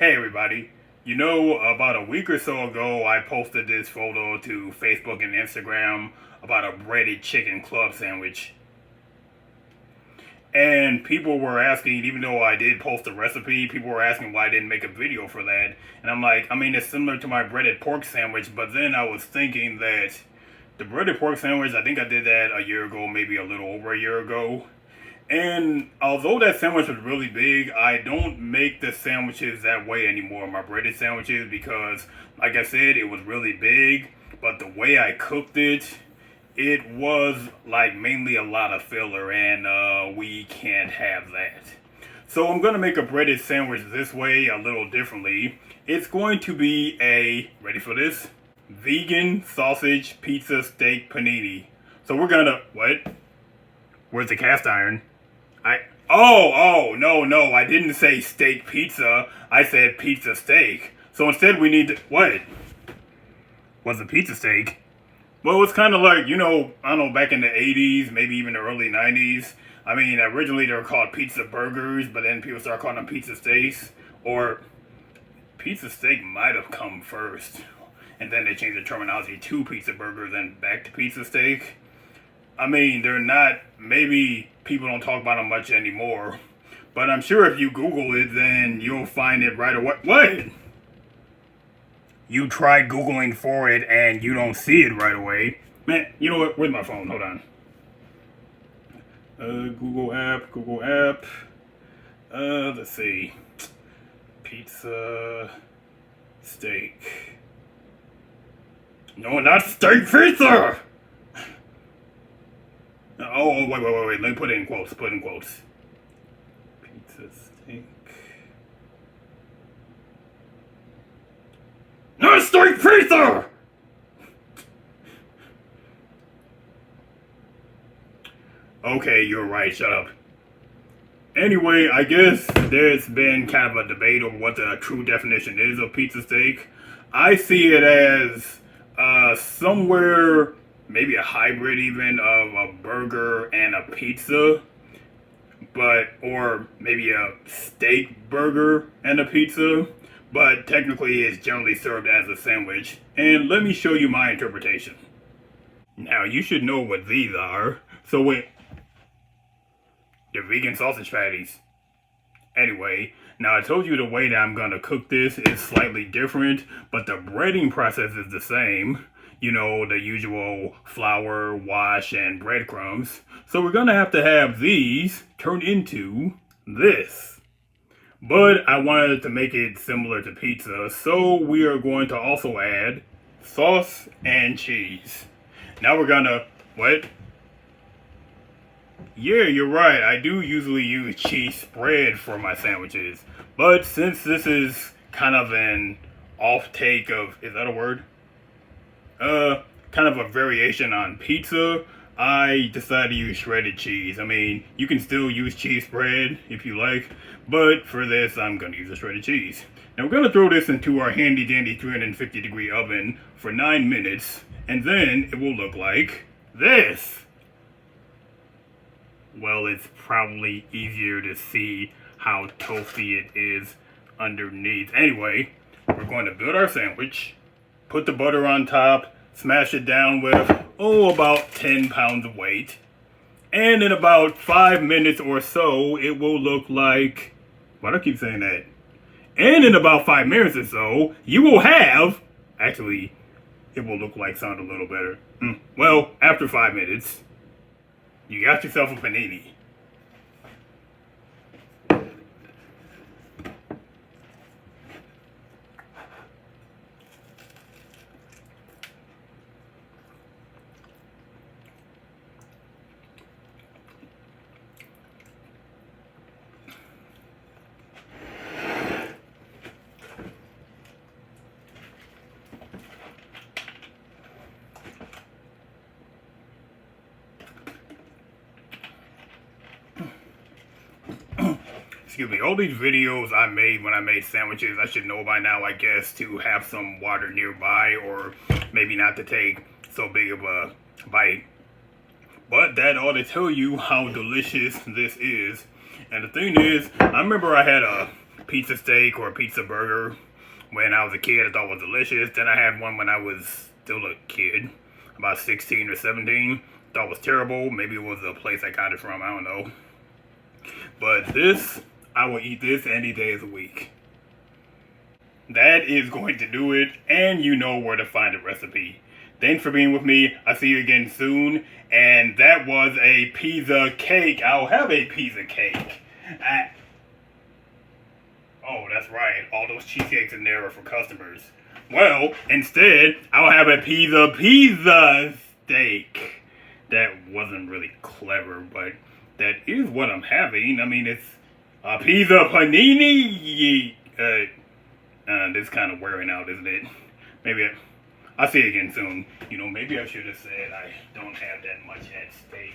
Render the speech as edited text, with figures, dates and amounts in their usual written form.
Hey everybody, about a week or so ago I posted this photo to Facebook and Instagram about a breaded chicken club sandwich. And people were asking, even though I did post the recipe, people were asking why I didn't make a video for that. And I'm like, it's similar to my breaded pork sandwich, but then I was thinking that the breaded pork sandwich, I think I did that a year ago, maybe a little over a year ago. And although that sandwich was really big, I don't make the sandwiches that way anymore, my breaded sandwiches, because, like I said, it was really big. But the way I cooked it, it was like mainly a lot of filler, and we can't have that. So I'm going to make a breaded sandwich this way, a little differently. It's going to be ready for this? Vegan sausage pizza steak panini. So we're going to, what? Where's the cast iron? No, I didn't say steak pizza. I said pizza steak. So instead we need to, what? What's a pizza steak? Well, it's kind of like, I don't know, back in the 80s, maybe even the early 90s. Originally they were called pizza burgers, but then people started calling them pizza steaks. Or pizza steak might have come first. And then they changed the terminology to pizza burgers and back to pizza steak. They're not, maybe people don't talk about them much anymore. But I'm sure if you Google it, then you'll find it right away. What? You tried Googling for it and you don't see it right away. Man, you know what? Where's my phone? Hold on. Google app. Let's see. Pizza steak. No, not steak pizza! Oh, wait. Let me put it in quotes. Pizza steak. Not steak pizza! Okay, you're right. Shut up. Anyway, I guess there's been kind of a debate over what the true definition is of pizza steak. I see it as somewhere, maybe a hybrid even of a burger and a pizza, or maybe a steak burger and a pizza, but technically it's generally served as a sandwich. And let me show you my interpretation. Now you should know what these are. So they're vegan sausage patties. Anyway, now I told you the way that I'm gonna cook this is slightly different, but the breading process is the same. The usual flour, wash, and breadcrumbs. So we're gonna have to have these turn into this. But I wanted to make it similar to pizza, so we are going to also add sauce and cheese. Now we're gonna, what? Yeah, you're right. I do usually use cheese spread for my sandwiches. But since this is kind of an off-take of, is that a word? Kind of a variation on pizza, I decided to use shredded cheese. You can still use cheese spread if you like, but for this, I'm going to use a shredded cheese. Now we're going to throw this into our handy dandy 350 degree oven for 9 minutes, and then it will look like this. Well, it's probably easier to see how toasty it is underneath. Anyway, we're going to build our sandwich, put the butter on top, smash it down with, about 10 pounds of weight. And in about 5 minutes or so, it will look like, why do I keep saying that? And in about 5 minutes or so, you will have, actually, it will look like sound a little better. Well, after 5 minutes, you got yourself a panini. Excuse me, all these videos I made when I made sandwiches, I should know by now, I guess, to have some water nearby, or maybe not to take so big of a bite. But that ought to tell you how delicious this is. And the thing is, I remember I had a pizza steak or a pizza burger when I was a kid. I thought it was delicious. Then I had one when I was still a kid, about 16 or 17. Thought it was terrible. Maybe it was the place I got it from. I don't know. But this, I will eat this any day of the week. That is going to do it, and you know where to find the recipe. Thanks for being with me. I'll see you again soon. And that was a pizza cake. I'll have a pizza cake. Oh, that's right. All those cheesecakes in there are for customers. Well, instead, I'll have a pizza steak. That wasn't really clever, but that is what I'm having. I mean, it's a pizza panini. This kind of wearing out, isn't it? Maybe I'll see you again soon. You know, maybe I should have said I don't have that much at stake.